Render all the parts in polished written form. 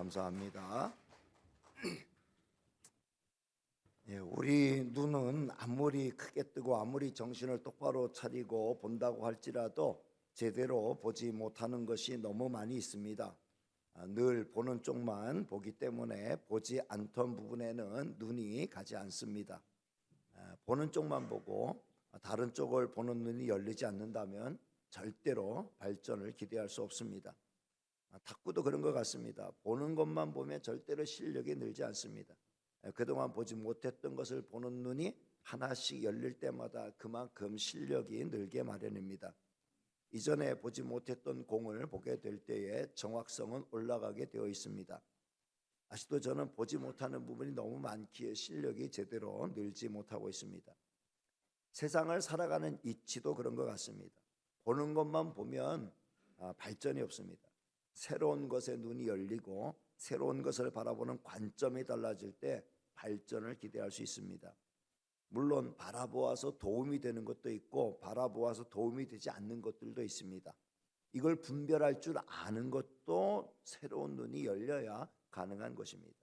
감사합니다. 우리 눈은 아무리 크게 뜨고 아무리 정신을 똑바로 차리고 본다고 할지라도 제대로 보지 못하는 것이 너무 많이 있습니다. 늘 보는 쪽만 보기 때문에 보지 않던 부분에는 눈이 가지 않습니다. 보는 쪽만 보고 다른 쪽을 보는 눈이 열리지 않는다면 절대로 발전을 기대할 수 없습니다. 탁구도 그런 것 같습니다. 보는 것만 보면 절대로 실력이 늘지 않습니다. 그동안 보지 못했던 것을 보는 눈이 하나씩 열릴 때마다 그만큼 실력이 늘게 마련입니다. 이전에 보지 못했던 공을 보게 될 때에 정확성은 올라가게 되어 있습니다. 아직도 저는 보지 못하는 부분이 너무 많기에 실력이 제대로 늘지 못하고 있습니다. 세상을 살아가는 이치도 그런 것 같습니다. 보는 것만 보면 발전이 없습니다. 새로운 것에 눈이 열리고 새로운 것을 바라보는 관점이 달라질 때 발전을 기대할 수 있습니다. 물론 바라보아서 도움이 되는 것도 있고 바라보아서 도움이 되지 않는 것들도 있습니다. 이걸 분별할 줄 아는 것도 새로운 눈이 열려야 가능한 것입니다.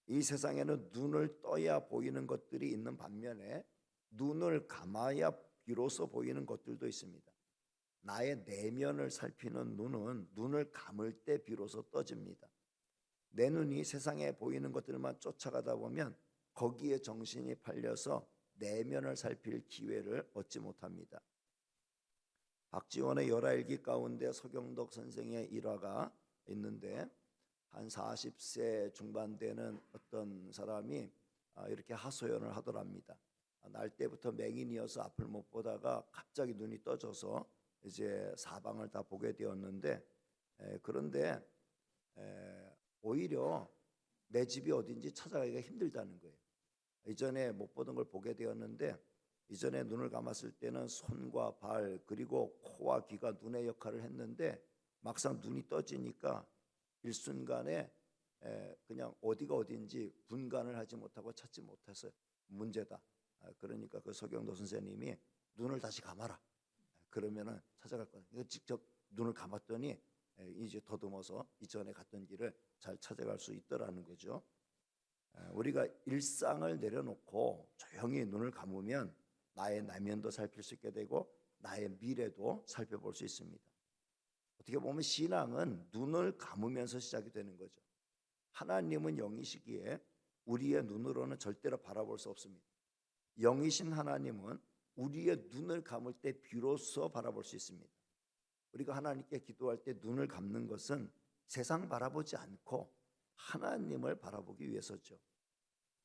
이 세상에는 눈을 떠야 보이는 것들이 있는 반면에 눈을 감아야 비로소 보이는 것들도 있습니다. 나의 내면을 살피는 눈은 눈을 감을 때 비로소 떠집니다. 내 눈이 세상에 보이는 것들만 쫓아가다 보면 거기에 정신이 팔려서 내면을 살필 기회를 얻지 못합니다. 박지원의 열하일기 가운데 서경덕 선생의 일화가 있는데 한 40세 중반 되는 어떤 사람이 이렇게 하소연을 하더랍니다. 날 때부터 맹인이어서 앞을 못 보다가 갑자기 눈이 떠져서 이제 사방을 다 보게 되었는데 그런데 오히려 내 집이 어딘지 찾아가기가 힘들다는 거예요. 이전에 못 보던 걸 보게 되었는데 이전에 눈을 감았을 때는 손과 발 그리고 코와 귀가 눈의 역할을 했는데 막상 눈이 떠지니까 일순간에 그냥 어디가 어딘지 분간을 하지 못하고 찾지 못해서 문제다. 그러니까 그 서경도 선생님이 눈을 다시 감아라. 그러면은 찾아갈 거다. 직접 눈을 감았더니 이제 더듬어서 이전에 갔던 길을 잘 찾아갈 수 있더라는 거죠. 우리가 일상을 내려놓고 조용히 눈을 감으면 나의 내면도 살필 수 있게 되고 나의 미래도 살펴볼 수 있습니다. 어떻게 보면 신앙은 눈을 감으면서 시작이 되는 거죠. 하나님은 영이시기에 우리의 눈으로는 절대로 바라볼 수 없습니다. 영이신 하나님은 우리의 눈을 감을 때 비로소 바라볼 수 있습니다. 우리가 하나님께 기도할 때 눈을 감는 것은 세상 바라보지 않고 하나님을 바라보기 위해서죠.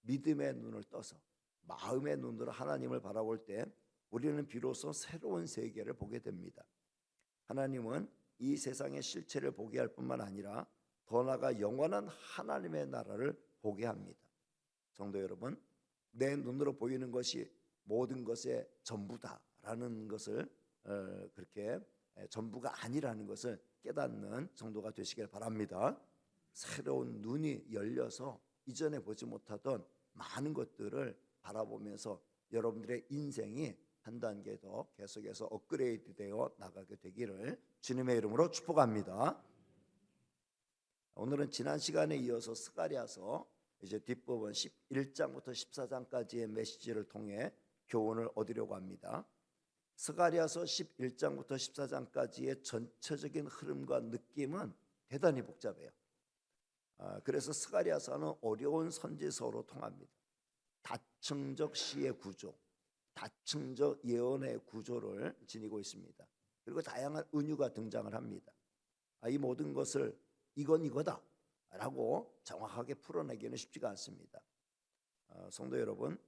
믿음의 눈을 떠서 마음의 눈으로 하나님을 바라볼 때 우리는 비로소 새로운 세계를 보게 됩니다. 하나님은 이 세상의 실체를 보게 할 뿐만 아니라 더 나아가 영원한 하나님의 나라를 보게 합니다. 성도 여러분, 내 눈으로 보이는 것이 모든 것의 전부다라는 것을 그렇게 전부가 아니라는 것을 깨닫는 성도가 되시길 바랍니다. 새로운 눈이 열려서 이전에 보지 못하던 많은 것들을 바라보면서 여러분들의 인생이 한 단계 더 계속해서 업그레이드 되어 나가게 되기를 주님의 이름으로 축복합니다. 오늘은 지난 시간에 이어서 스가랴서 이제 뒷부분 11장부터 14장까지의 메시지를 통해 교훈을 얻으려고 합니다. 스가랴서 11장부터 14장까지의 전체적인 흐름과 느낌은 대단히 복잡해요. 그래서 스가랴서는 어려운 선지서로 통합니다. 다층적 시의 구조, 다층적 예언의 구조를 지니고 있습니다. 그리고 다양한 은유가 등장을 합니다. 이 모든 것을 이건 이거다 라고 정확하게 풀어내기는 쉽지가 않습니다. 성도 여러분,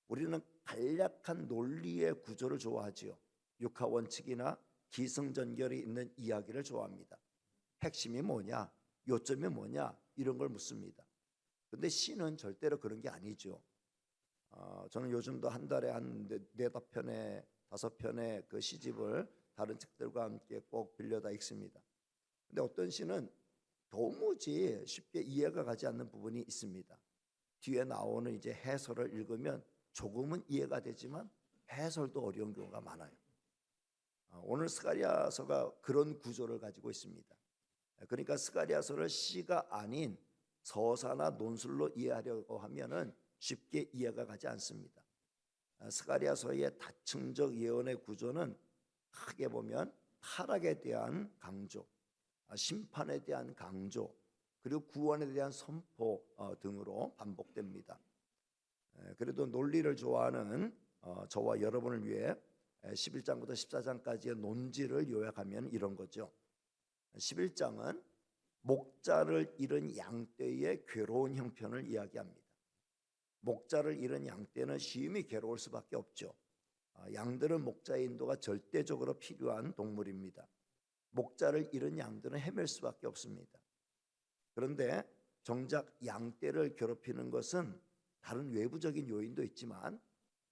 우리는 간략한 논리의 구조를 좋아하지요. 육하 원칙이나 기승전결이 있는 이야기를 좋아합니다. 핵심이 뭐냐, 요점이 뭐냐 이런 걸 묻습니다. 그런데 시는 절대로 그런 게 아니죠. 저는 요즘도 한 달에 한 4-5편의 5편의 그 시집을 다른 책들과 함께 꼭 빌려다 읽습니다. 근데 어떤 시는 도무지 쉽게 이해가 가지 않는 부분이 있습니다. 뒤에 나오는 이제 해설을 읽으면 조금은 이해가 되지만 해설도 어려운 경우가 많아요. 오늘 스가랴서가 그런 구조를 가지고 있습니다. 그러니까 스가랴서를 시가 아닌 서사나 논술로 이해하려고 하면은 쉽게 이해가 가지 않습니다. 스가랴서의 다층적 예언의 구조는 크게 보면 타락에 대한 강조, 심판에 대한 강조, 그리고 구원에 대한 선포 등으로 반복됩니다. 그래도 논리를 좋아하는 저와 여러분을 위해 11장부터 14장까지의 논지를 요약하면 이런 거죠. 11장은 목자를 잃은 양떼의 괴로운 형편을 이야기합니다. 목자를 잃은 양떼는 심히 괴로울 수밖에 없죠. 양들은 목자의 인도가 절대적으로 필요한 동물입니다. 목자를 잃은 양들은 헤맬 수밖에 없습니다. 그런데 정작 양떼를 괴롭히는 것은 다른 외부적인 요인도 있지만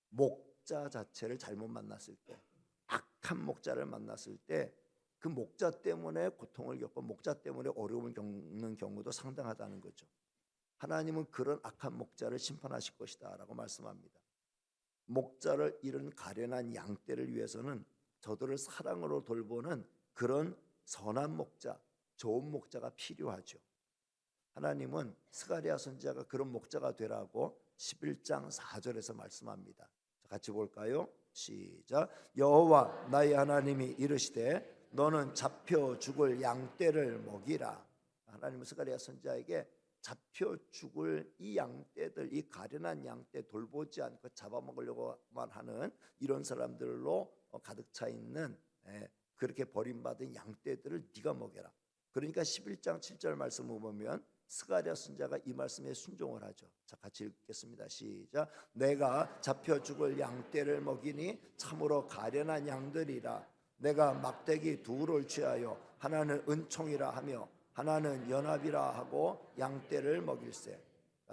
목자 자체를 잘못 만났을 때, 악한 목자를 만났을 때 그 목자 때문에 고통을 겪고 목자 때문에 어려움을 겪는 경우도 상당하다는 거죠. 하나님은 그런 악한 목자를 심판하실 것이다 라고 말씀합니다. 목자를 잃은 가련한 양떼를 위해서는 저들을 사랑으로 돌보는 그런 선한 목자, 좋은 목자가 필요하죠. 하나님은 스가랴 선지자가 그런 목자가 되라고 11장 4절에서 말씀합니다. 같이 볼까요? 시작. 여호와 나의 하나님이 이르시되 너는 잡혀 죽을 양떼를 먹이라. 하나님은 스가랴 선지자에게 잡혀 죽을 이 양떼들, 이 가련한 양떼 돌보지 않고 잡아먹으려고만 하는 이런 사람들로 가득 차 있는 그렇게 버림받은 양떼들을 네가 먹여라. 그러니까 11장 7절 말씀을 보면 스가랴 선지자가 이 말씀에 순종을 하죠. 자, 같이 읽겠습니다. 시작. 내가 잡혀 죽을 양떼를 먹이니 참으로 가련한 양들이라. 내가 막대기 둘을 취하여 하나는 은총이라 하며 하나는 연합이라 하고 양떼를 먹일세.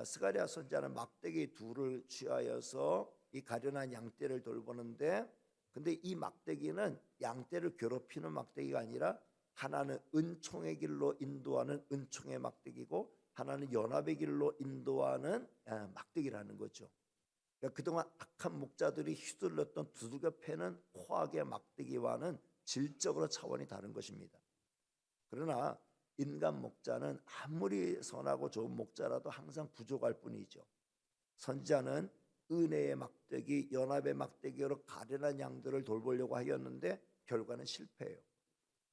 스가랴 선지자는 막대기 둘을 취하여서 이 가련한 양떼를 돌보는데, 근데 이 막대기는 양떼를 괴롭히는 막대기가 아니라 하나는 은총의 길로 인도하는 은총의 막대기고 하나는 연합의 길로 인도하는 막대기라는 거죠. 그러니까 그동안 악한 목자들이 휘둘렀던 두들겨 패는 포악의 막대기와는 질적으로 차원이 다른 것입니다. 그러나 인간 목자는 아무리 선하고 좋은 목자라도 항상 부족할 뿐이죠. 선지자는 은혜의 막대기, 연합의 막대기로 가련한 양들을 돌보려고 하였는데 결과는 실패해요.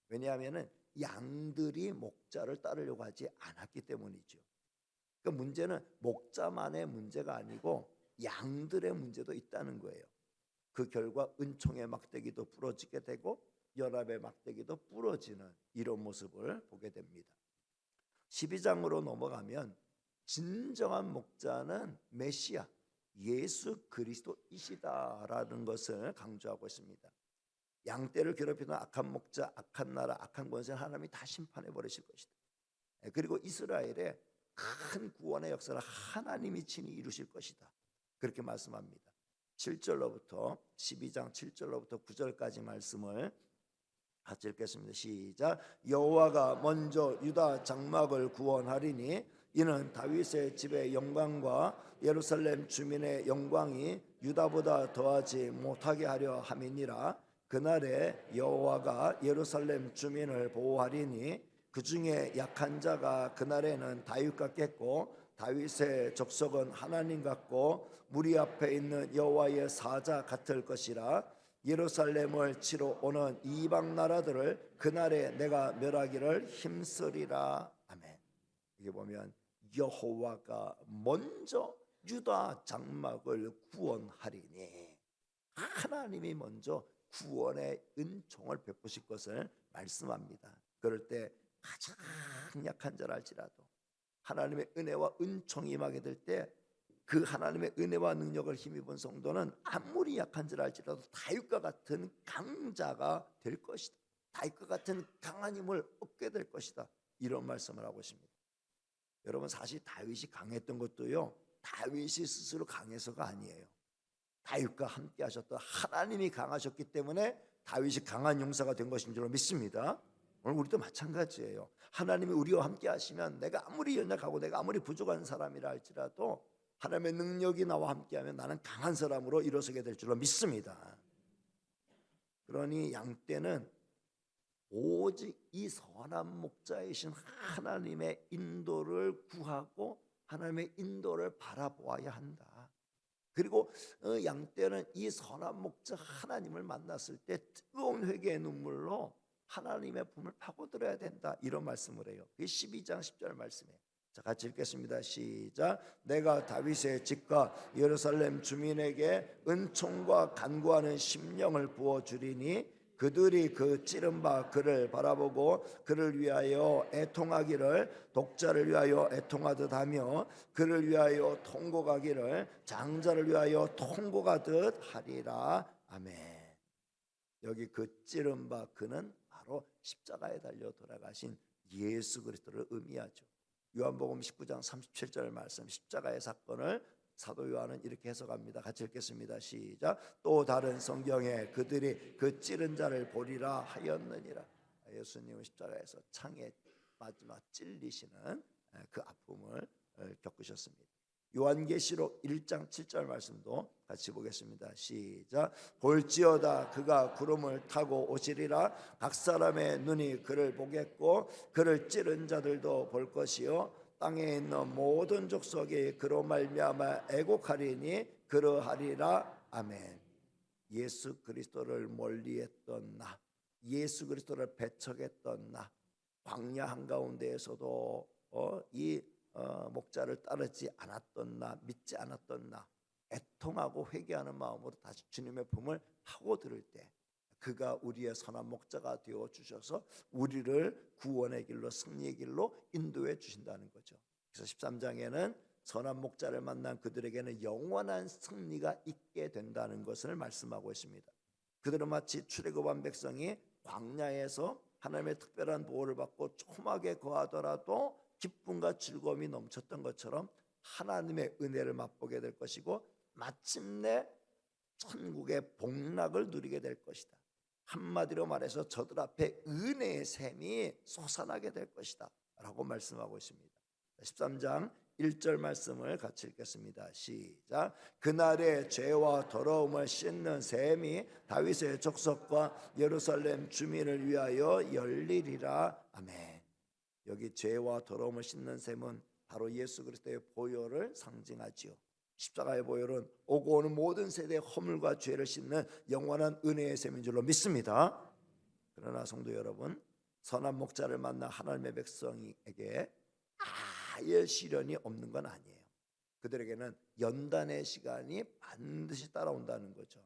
왜냐하면 양들이 목자를 따르려고 하지 않았기 때문이죠. 그러니까 문제는 목자만의 문제가 아니고 양들의 문제도 있다는 거예요. 그 결과 은총의 막대기도 부러지게 되고 연합의 막대기도 부러지는 이런 모습을 보게 됩니다. 12장으로 넘어가면 진정한 목자는 메시아 예수 그리스도이시다라는 것을 강조하고 있습니다. 양떼를 괴롭히는 악한 목자, 악한 나라, 악한 권세는 하나님이 다 심판해 버리실 것이다. 그리고 이스라엘의 큰 구원의 역사를 하나님이 친히 이루실 것이다. 그렇게 말씀합니다. 7절로부터 12장 7절로부터 9절까지 말씀을 같이 읽겠습니다. 시작. 여호와가 먼저 유다 장막을 구원하리니 이는 다윗의 집의 영광과 예루살렘 주민의 영광이 유다보다 더하지 못하게 하려 함이니라. 그날에 여호와가 예루살렘 주민을 보호하리니 그 중에 약한 자가 그날에는 다윗 같겠고 다윗의 족속은 하나님 같고 무리 앞에 있는 여호와의 사자 같을 것이라. 예루살렘을 치러 오는 이방 나라들을 그날에 내가 멸하기를 힘쓰리라. 아멘. 이게 보면 여호와가 먼저 유다 장막을 구원하리니 하나님이 먼저 구원의 은총을 베푸실 것을 말씀합니다. 그럴 때 가장 약한 자랄지라도 하나님의 은혜와 은총이 임하게 될 때 그 하나님의 은혜와 능력을 힘입은 성도는 아무리 약한 자랄지라도 다윗과 같은 강자가 될 것이다. 다윗과 같은 강한 힘을 얻게 될 것이다. 이런 말씀을 하고 있습니다. 여러분, 사실 다윗이 강했던 것도요, 다윗이 스스로 강해서가 아니에요. 다윗과 함께 하셨던 하나님이 강하셨기 때문에 다윗이 강한 용사가 된 것인 줄 믿습니다. 오늘 우리도 마찬가지예요. 하나님이 우리와 함께 하시면 내가 아무리 연약하고 내가 아무리 부족한 사람이라 할지라도 하나님의 능력이 나와 함께하면 나는 강한 사람으로 일어서게 될 줄로 믿습니다. 그러니 양떼는 오직 이 선한 목자이신 하나님의 인도를 구하고 하나님의 인도를 바라보아야 한다. 그리고 양떼는 이 선한 목자 하나님을 만났을 때 뜨거운 회개의 눈물로 하나님의 품을 파고들어야 된다, 이런 말씀을 해요. 그게 12장 10절 말씀이에요. 자, 같이 읽겠습니다. 시작. 내가 다윗의 집과 예루살렘 주민에게 은총과 간구하는 심령을 부어주리니 그들이 그 찌른 바 그를 바라보고 그를 위하여 애통하기를 독자를 위하여 애통하듯 하며 그를 위하여 통곡하기를 장자를 위하여 통곡하듯 하리라. 아멘. 여기 그 찌른 바 그는 바로 십자가에 달려 돌아가신 예수 그리스도를 의미하죠. 요한복음 19장 37절 말씀, 십자가의 사건을 사도 요한은 이렇게 해석합니다. 같이 읽겠습니다. 시작. 또 다른 성경에 그들이 그 찌른 자를 보리라 하였느니라. 예수님은 십자가에서 창에 마지막 찔리시는 그 아픔을 겪으셨습니다. 요한계시록 1장 7절 말씀도 같이 보겠습니다. 시작. 볼지어다 그가 구름을 타고 오시리라. 각 사람의 눈이 그를 보겠고 그를 찌른 자들도 볼 것이요 땅에 있는 모든 족속이 그로 말미암아 애곡하리니 그러하리라. 아멘. 예수 그리스도를 멀리했던 나, 예수 그리스도를 배척했던 나, 광야 한가운데에서도 이 목자를 따르지 않았던 나, 믿지 않았던 나, 애통하고 회개하는 마음으로 다시 주님의 품을 파고들을 때 그가 우리의 선한 목자가 되어 주셔서 우리를 구원의 길로, 승리의 길로 인도해 주신다는 거죠. 그래서 13장에는 선한 목자를 만난 그들에게는 영원한 승리가 있게 된다는 것을 말씀하고 있습니다. 그들은 마치 출애굽한 백성이 광야에서 하나님의 특별한 보호를 받고 촘하게 거하더라도 기쁨과 즐거움이 넘쳤던 것처럼 하나님의 은혜를 맛보게 될 것이고 마침내 천국의 복락을 누리게 될 것이다. 한마디로 말해서 저들 앞에 은혜의 샘이 솟아나게 될 것이다 라고 말씀하고 있습니다. 13장 1절 말씀을 같이 읽겠습니다. 시작. 그날의 죄와 더러움을 씻는 샘이 다윗의 족속과 예루살렘 주민을 위하여 열리리라. 아멘. 여기 죄와 더러움을 씻는 샘은 바로 예수 그리스도의 보혈을 상징하지요. 십자가의 보혈은 오고 오는 모든 세대의 허물과 죄를 씻는 영원한 은혜의 샘인 줄로 믿습니다. 그러나 성도 여러분, 선한 목자를 만나 하나님의 백성에게 아예 시련이 없는 건 아니에요. 그들에게는 연단의 시간이 반드시 따라온다는 거죠.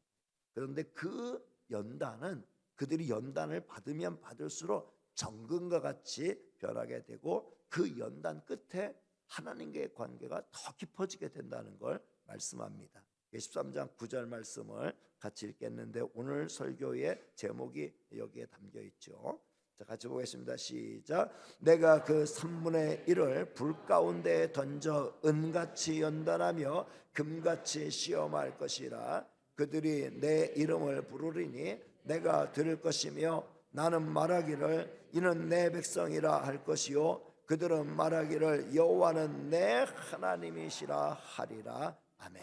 그런데 그 연단은 그들이 연단을 받으면 받을수록 정금과 같이 변하게 되고 그 연단 끝에 하나님과의 관계가 더 깊어지게 된다는 걸 말씀합니다. 13장 9절 말씀을 같이 읽겠는데 오늘 설교의 제목이 여기에 담겨 있죠. 자, 같이 보겠습니다. 시작. 내가 그 3분의 1을 불 가운데 던져 은같이 연단하며 금같이 시험할 것이라. 그들이 내 이름을 부르리니 내가 들을 것이며 나는 말하기를 이는 내 백성이라 할 것이요 그들은 말하기를 여호와는 내 하나님이시라 하리라. 아멘.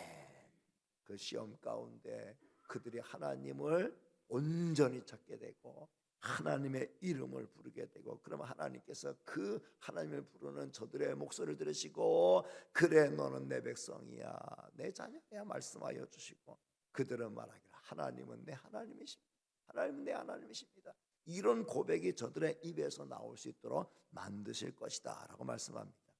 그 시험 가운데 그들이 하나님을 온전히 찾게 되고 하나님의 이름을 부르게 되고 그러면 하나님께서 그 하나님을 부르는 저들의 목소리를 들으시고 그래 너는 내 백성이야 내 자녀야 말씀하여 주시고 그들은 말하기를 하나님은 내 하나님이십니다. 하나님은 내 하나님이십니다. 이런 고백이 저들의 입에서 나올 수 있도록 만드실 것이다 라고 말씀합니다.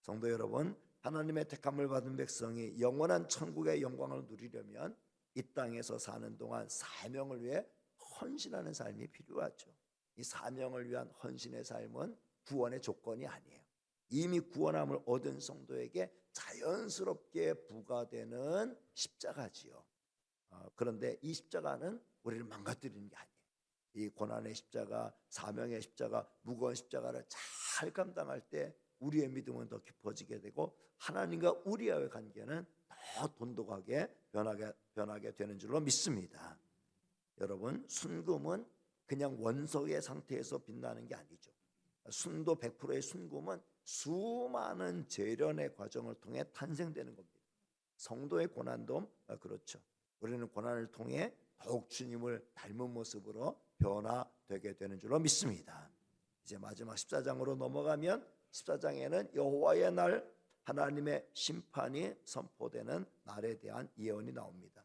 성도 여러분, 하나님의 택함을 받은 백성이 영원한 천국의 영광을 누리려면 이 땅에서 사는 동안 사명을 위해 헌신하는 삶이 필요하죠. 이 사명을 위한 헌신의 삶은 구원의 조건이 아니에요. 이미 구원함을 얻은 성도에게 자연스럽게 부과되는 십자가지요. 그런데 이 십자가는 우리를 망가뜨리는 게 아니에요. 이 고난의 십자가, 사명의 십자가, 무거운 십자가를 잘 감당할 때 우리의 믿음은 더 깊어지게 되고 하나님과 우리와의 관계는 더 돈독하게 변하게 되는 줄로 믿습니다. 여러분, 순금은 그냥 원석의 상태에서 빛나는 게 아니죠. 순도 100%의 순금은 수많은 재련의 과정을 통해 탄생되는 겁니다. 성도의 고난도 그렇죠. 우리는 고난을 통해 더욱 주님을 닮은 모습으로 되게 되는 줄로 믿습니다. 이제 마지막 14장으로 넘어가면 14장에는 여호와의 날 하나님의 심판이 선포되는 날에 대한 예언이 나옵니다.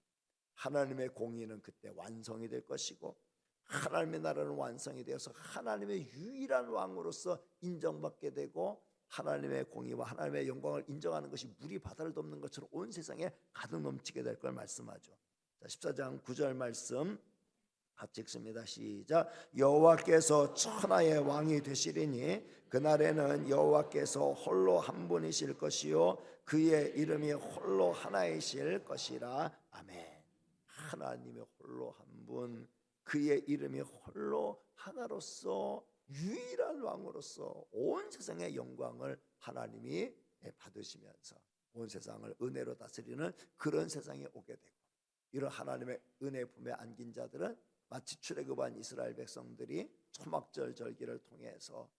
하나님의 공의는 그때 완성이 될 것이고 하나님의 나라는 완성이 되어서 하나님의 유일한 왕으로서 인정받게 되고 하나님의 공의와 하나님의 영광을 인정하는 것이 물이 바다를 덮는 것처럼 온 세상에 가득 넘치게 될 걸 말씀하죠. 자, 14장 9절 말씀 같이 읽습니다. 시작. 여호와께서 천하의 왕이 되시리니 그날에는 여호와께서 홀로 한 분이실 것이요 그의 이름이 홀로 하나이실 것이라. 아멘. 하나님의 홀로 한 분, 그의 이름이 홀로 하나로서 유일한 왕으로서 온 세상의 영광을 하나님이 받으시면서 온 세상을 은혜로 다스리는 그런 세상이 오게 되고, 이런 하나님의 은혜 품에 안긴 자들은 마치 출애굽한 이스라엘 백성들이 초막절 절기를 통해서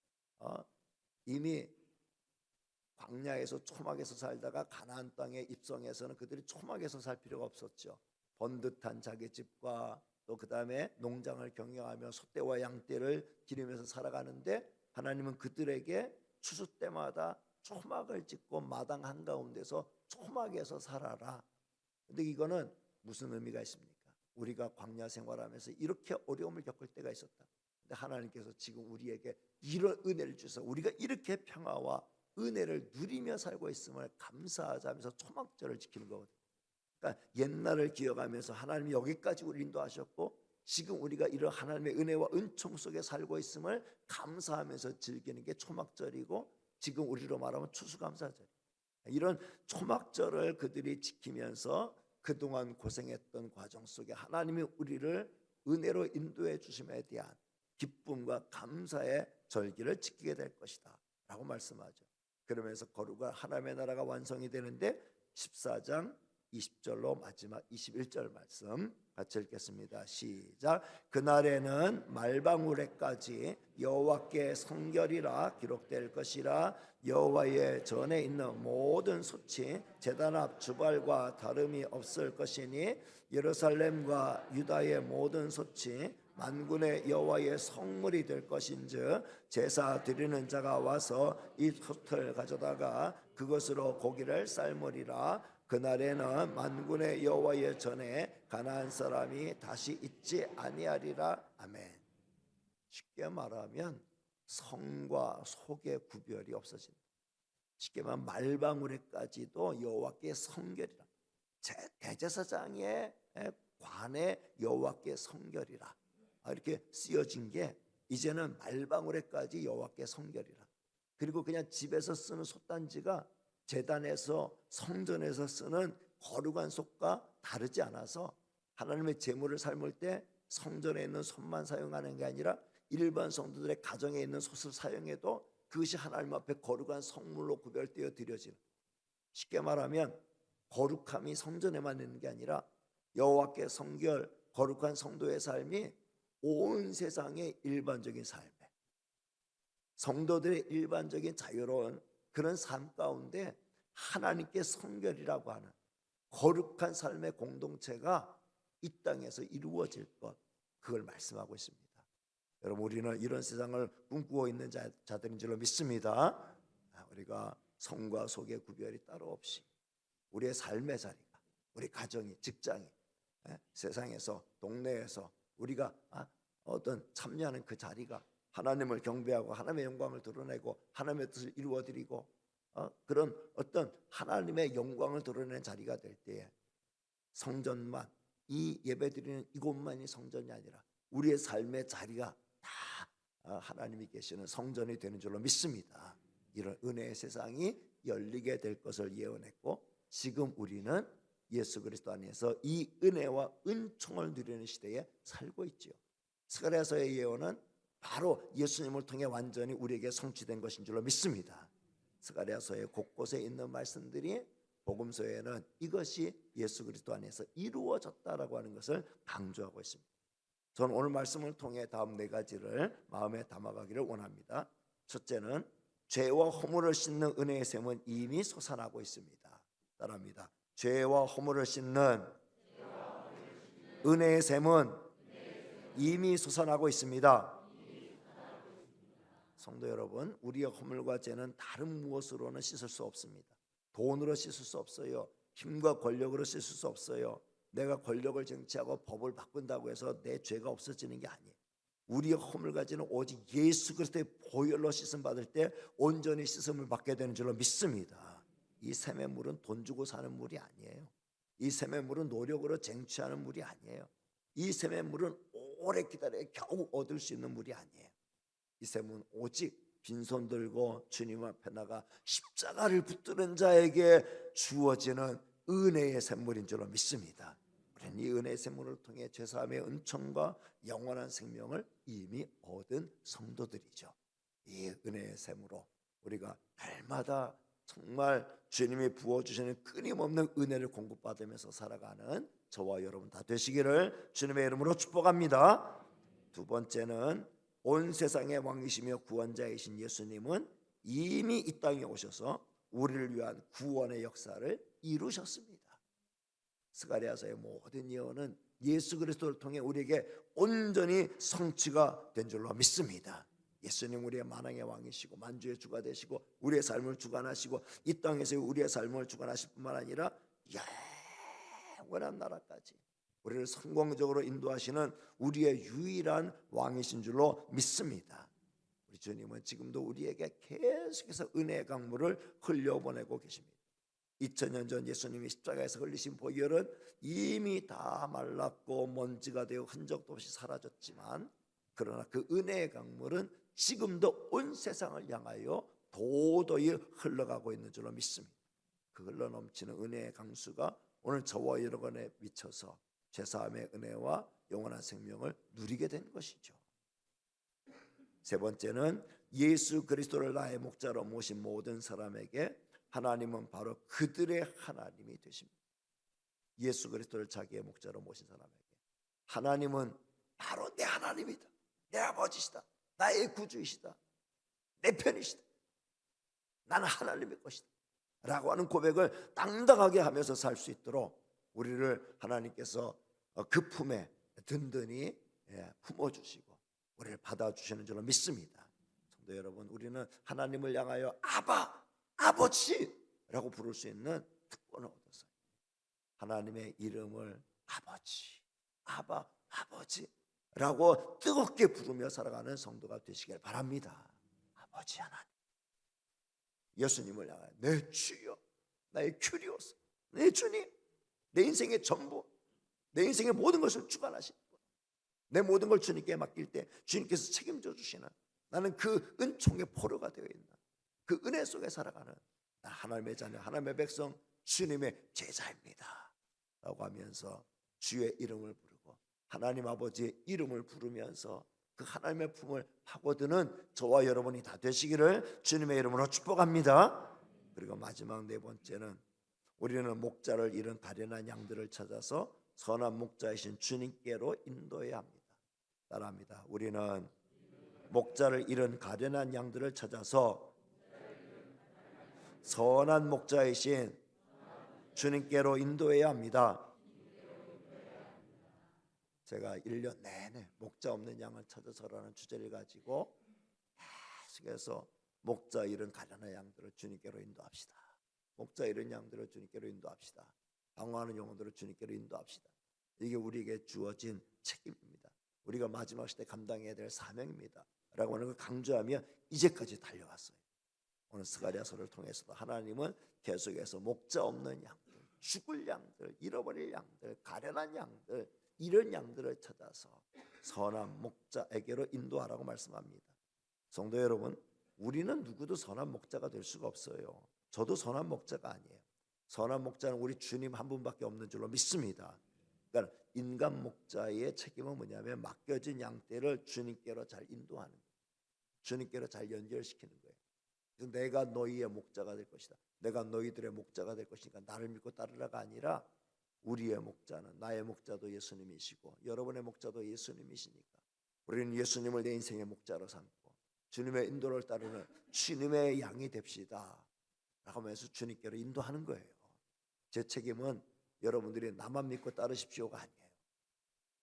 이미 광야에서 초막에서 살다가 가나안 땅에 입성해서는 그들이 초막에서 살 필요가 없었죠. 번듯한 자기 집과 또 그 다음에 농장을 경영하며 소떼와 양떼를 기르면서 살아가는데 하나님은 그들에게 추수 때마다 초막을 짓고 마당 한가운데서 초막에서 살아라. 근데 이거는 무슨 의미가 있습니까? 우리가 광야 생활하면서 이렇게 어려움을 겪을 때가 있었다. 근데 하나님께서 지금 우리에게 이런 은혜를 주셔서 우리가 이렇게 평화와 은혜를 누리며 살고 있음을 감사하자면서 초막절을 지키는 거거든요. 그러니까 옛날을 기억하면서 하나님이 여기까지 우리 인도하셨고 지금 우리가 이런 하나님의 은혜와 은총 속에 살고 있음을 감사하면서 즐기는 게 초막절이고, 지금 우리로 말하면 추수감사절. 이런 초막절을 그들이 지키면서 그동안 고생했던 과정 속에 하나님이 우리를 은혜로 인도해 주심에 대한 기쁨과 감사의 절기를 지키게 될 것이다 라고 말씀하죠. 그러면서 거룩한 하나님의 나라가 완성이 되는데 14장 20절로 마지막 21절 말씀 같이 읽겠습니다. 시작. 그날에는 말방울에까지 여호와께 성결이라 기록될 것이라. 여호와의 전에 있는 모든 솥이 제단 앞 주발과 다름이 없을 것이니 예루살렘과 유다의 모든 솥이 만군의 여호와의 성물이 될 것인즉 제사 드리는 자가 와서 이 솥을 가져다가 그것으로 고기를 삶으리라. 그날에는 만군의 여호와의 전에 가나안 사람이 다시 있지 아니하리라. 아멘. 쉽게 말하면 성과 속의 구별이 없어진다. 쉽게 말하면 말방울에까지도 여호와께 성결이라. 대제사장의 관에 여호와께 성결이라 이렇게 쓰여진 게 이제는 말방울에까지 여호와께 성결이라. 그리고 그냥 집에서 쓰는 솥단지가 제단에서 성전에서 쓰는 거룩한 솥과 다르지 않아서 하나님의 제물을 삶을 때 성전에 있는 솥만 사용하는 게 아니라 일반 성도들의 가정에 있는 솥을 사용해도 그것이 하나님 앞에 거룩한 성물로 구별되어 드려지는, 쉽게 말하면 거룩함이 성전에만 있는 게 아니라 여호와께 성결 거룩한 성도의 삶이 온 세상의 일반적인 삶에 성도들의 일반적인 자유로운 그런 삶 가운데 하나님께 성결이라고 하는 거룩한 삶의 공동체가 이 땅에서 이루어질 것, 그걸 말씀하고 있습니다. 여러분, 우리는 이런 세상을 꿈꾸고 있는 자들인 줄로 믿습니다. 우리가 성과 속의 구별이 따로 없이 우리의 삶의 자리가, 우리 가정이, 직장이, 세상에서, 동네에서 우리가 어떤 참여하는 그 자리가 하나님을 경배하고 하나님의 영광을 드러내고 하나님의 뜻을 이루어드리고 그런 어떤 하나님의 영광을 드러내는 자리가 될 때에 성전만, 이 예배드리는 이곳만이 성전이 아니라 우리의 삶의 자리가 다 하나님이 계시는 성전이 되는 줄로 믿습니다. 이런 은혜의 세상이 열리게 될 것을 예언했고, 지금 우리는 예수 그리스도 안에서 이 은혜와 은총을 누리는 시대에 살고 있지요. 스가랴서의 예언은 바로 예수님을 통해 완전히 우리에게 성취된 것인 줄로 믿습니다. 스가랴서의 곳곳에 있는 말씀들이 복음서에는 이것이 예수 그리스도 안에서 이루어졌다라고 하는 것을 강조하고 있습니다. 저는 오늘 말씀을 통해 다음 네 가지를 마음에 담아가기를 원합니다. 첫째는 죄와 허물을 씻는 은혜의 샘은 이미 솟아나고 있습니다. 따라합니다. 죄와 허물을 씻는 은혜의 샘은 이미 솟아나고 있습니다. 성도 여러분, 우리의 허물과 죄는 다른 무엇으로는 씻을 수 없습니다. 돈으로 씻을 수 없어요. 힘과 권력으로 씻을 수 없어요. 내가 권력을 쟁취하고 법을 바꾼다고 해서 내 죄가 없어지는 게 아니에요. 우리의 허물과 죄는 오직 예수 그리스도의 보혈로 씻음 받을 때 온전히 씻음을 받게 되는 줄로 믿습니다. 이 샘의 물은 돈 주고 사는 물이 아니에요. 이 샘의 물은 노력으로 쟁취하는 물이 아니에요. 이 샘의 물은 오래 기다려 겨우 얻을 수 있는 물이 아니에요. 이 샘은 오직 빈손 들고 주님 앞에 나가 십자가를 붙드는 자에게 주어지는 은혜의 샘물인 줄로 믿습니다. 우리는 이 은혜의 샘물을 통해 죄사함의 은총과 영원한 생명을 이미 얻은 성도들이죠. 이 은혜의 샘으로 우리가 날마다 정말 주님이 부어주시는 끊임없는 은혜를 공급받으면서 살아가는 저와 여러분 다 되시기를 주님의 이름으로 축복합니다. 두 번째는 온 세상의 왕이시며 구원자이신 예수님은 이미 이 땅에 오셔서 우리를 위한 구원의 역사를 이루셨습니다. 스가랴서의 모든 예언은 예수 그리스도를 통해 우리에게 온전히 성취가 된 줄로 믿습니다. 예수님 우리의 만왕의 왕이시고 만주의 주가 되시고 우리의 삶을 주관하시고 이 땅에서 우리의 삶을 주관하실 뿐만 아니라 영원한 나라까지 우리를 성공적으로 인도하시는 우리의 유일한 왕이신 줄로 믿습니다. 우리 주님은 지금도 우리에게 계속해서 은혜의 강물을 흘려보내고 계십니다. 2000년 전 예수님이 십자가에서 흘리신 보혈은 이미 다 말랐고 먼지가 되어 흔적도 없이 사라졌지만 그러나 그 은혜의 강물은 지금도 온 세상을 향하여 도도히 흘러가고 있는 줄로 믿습니다. 그 흘러넘치는 은혜의 강수가 오늘 저와 여러분에 미쳐서 죄사함의 은혜와 영원한 생명을 누리게 된 것이죠. 세 번째는 예수 그리스도를 나의 목자로 모신 모든 사람에게 하나님은 바로 그들의 하나님이 되십니다. 예수 그리스도를 자기의 목자로 모신 사람에게 하나님은 바로 내 하나님이다. 내 아버지시다. 나의 구주이시다. 내 편이시다. 나는 하나님의 것이다 라고 하는 고백을 당당하게 하면서 살 수 있도록 우리를 하나님께서 그 품에 든든히 품어주시고 우리를 받아주시는 줄로 믿습니다. 성도 여러분, 우리는 하나님을 향하여 아바, 아버지라고 부를 수 있는 특권을 얻었어요. 하나님의 이름을 아버지, 아바, 아버지라고 뜨겁게 부르며 살아가는 성도가 되시길 바랍니다. 아버지 하나님, 예수님을 향하여 내 주여, 나의 큐리오스, 내 주님, 내 인생의 전부, 내 인생의 모든 것을 주관하시는 분, 내 모든 걸 주님께 맡길 때 주님께서 책임져 주시는, 나는 그 은총의 포로가 되어 있는 그 은혜 속에 살아가는 하나님의 자녀, 하나님의 백성, 주님의 제자입니다 라고 하면서 주의 이름을 부르고 하나님 아버지의 이름을 부르면서 그 하나님의 품을 파고드는 저와 여러분이 다 되시기를 주님의 이름으로 축복합니다. 그리고 마지막 네 번째는 우리는 목자를 잃은 가련한 양들을 찾아서 선한 목자이신 주님께로 인도해야 합니다. 따라합니다. 우리는 목자를 잃은 가련한 양들을 찾아서 선한 목자이신 주님께로 인도해야 합니다. 제가 1년 내내 목자 없는 양을 찾아서라는 주제를 가지고 계속해서 목자 잃은 가련한 양들을 주님께로 인도합시다. 목자 잃은 양들을 주님께로 인도합시다. 방황하는 영혼들을 주님께로 인도합시다. 이게 우리에게 주어진 책임입니다. 우리가 마지막 시대 감당해야 될 사명입니다 라고 하는 걸 강조하며 이제까지 달려왔어요. 오늘 스가랴서를 통해서도 하나님은 계속해서 목자 없는 양들, 죽을 양들, 잃어버릴 양들, 가련한 양들, 이런 양들을 찾아서 선한 목자에게로 인도하라고 말씀합니다. 성도 여러분, 우리는 누구도 선한 목자가 될 수가 없어요. 저도 선한 목자가 아니에요. 선한 목자는 우리 주님 한 분밖에 없는 줄로 믿습니다. 그러니까 인간 목자의 책임은 뭐냐면 맡겨진 양떼를 주님께로 잘 인도하는 거예요. 주님께로 잘 연결시키는 거예요. 그래서 내가 너희의 목자가 될 것이다. 내가 너희들의 목자가 될 것이니까 나를 믿고 따르라가 아니라 우리의 목자는, 나의 목자도 예수님이시고 여러분의 목자도 예수님이시니까 우리는 예수님을 내 인생의 목자로 삼고 주님의 인도를 따르는 주님의 양이 됩시다 라고 하면서 주님께로 인도하는 거예요. 제 책임은 여러분들이 나만 믿고 따르십시오가 아니에요.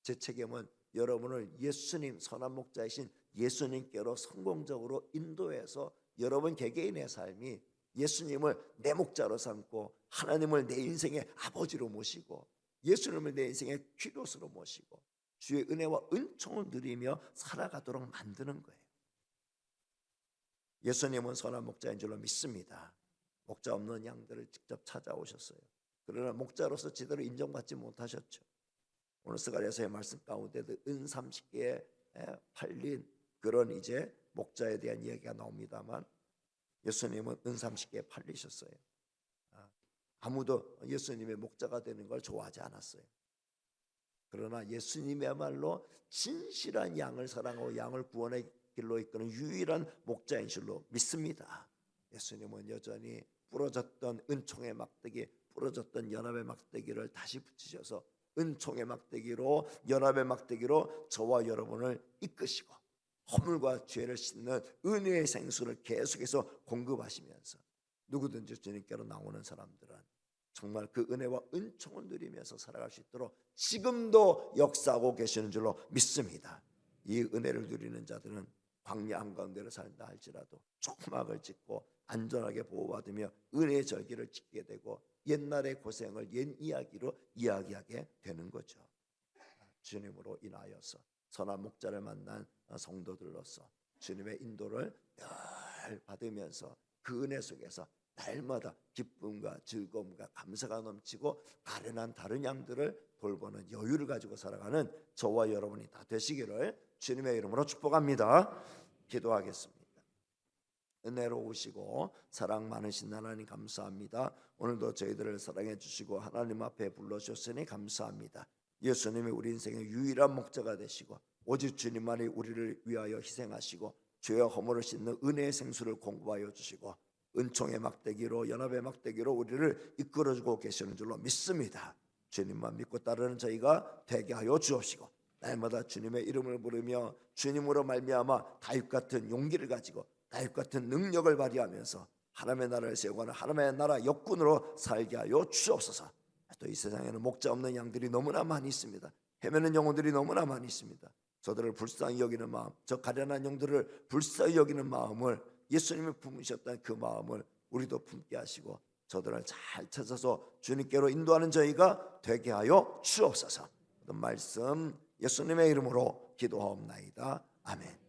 제 책임은 여러분을 예수님, 선한 목자이신 예수님께로 성공적으로 인도해서 여러분 개개인의 삶이 예수님을 내 목자로 삼고 하나님을 내 인생의 아버지로 모시고 예수님을 내 인생의 귀로스로 모시고 주의 은혜와 은총을 누리며 살아가도록 만드는 거예요. 예수님은 선한 목자인 줄로 믿습니다. 목자 없는 양들을 직접 찾아오셨어요. 그러나 목자로서 제대로 인정받지 못하셨죠. 오늘 스가랴서의 말씀 가운데도 은 30개에 팔린 그런 이제 목자에 대한 이야기가 나옵니다만 예수님은 은 30개에 팔리셨어요. 아무도 예수님의 목자가 되는 걸 좋아하지 않았어요. 그러나 예수님이야말로 진실한 양을 사랑하고 양을 구원의 길로 이끄는 유일한 목자인 줄로 믿습니다. 예수님은 여전히 부러졌던 은총의 막대기, 부러졌던 연합의 막대기를 다시 붙이셔서 은총의 막대기로, 연합의 막대기로 저와 여러분을 이끄시고 허물과 죄를 씻는 은혜의 생수를 계속해서 공급하시면서 누구든지 주님께로 나오는 사람들은 정말 그 은혜와 은총을 누리면서 살아갈 수 있도록 지금도 역사하고 계시는 줄로 믿습니다. 이 은혜를 누리는 자들은 광야 한가운데를 살다 할지라도 조그막을 짓고 안전하게 보호받으며 은혜의 절기를 지키게 되고 옛날의 고생을 옛 이야기로 이야기하게 되는 거죠. 주님으로 인하여서 선한 목자를 만난 성도들로서 주님의 인도를 늘 받으면서 그 은혜 속에서 날마다 기쁨과 즐거움과 감사가 넘치고 가련한 다른 양들을 돌보는 여유를 가지고 살아가는 저와 여러분이 다 되시기를 주님의 이름으로 축복합니다. 기도하겠습니다. 은혜로우시고 사랑 많으신 하나님 감사합니다. 오늘도 저희들을 사랑해 주시고 하나님 앞에 불러주셨으니 감사합니다. 예수님이 우리 인생의 유일한 목자가 되시고 오직 주님만이 우리를 위하여 희생하시고 죄와 허물을 씻는 은혜의 생수를 공급하여 주시고 은총의 막대기로 연합의 막대기로 우리를 이끌어주고 계시는 줄로 믿습니다. 주님만 믿고 따르는 저희가 되게 하여 주옵시고 날마다 주님의 이름을 부르며 주님으로 말미암아 다윗 같은 용기를 가지고 다윗 같은 능력을 발휘하면서 하나님의 나라를 세우고 하나님의 나라 역군으로 살게 하여 주옵소서. 또 이 세상에는 목자 없는 양들이 너무나 많이 있습니다. 헤매는 영혼들이 너무나 많이 있습니다. 저들을 불쌍히 여기는 마음, 저 가련한 영들을 불쌍히 여기는 마음을 예수님이 품으셨던 그 마음을 우리도 품게 하시고 저들을 잘 찾아서 주님께로 인도하는 저희가 되게 하여 주옵소서. 모든 말씀 예수님의 이름으로 기도하옵나이다. 아멘.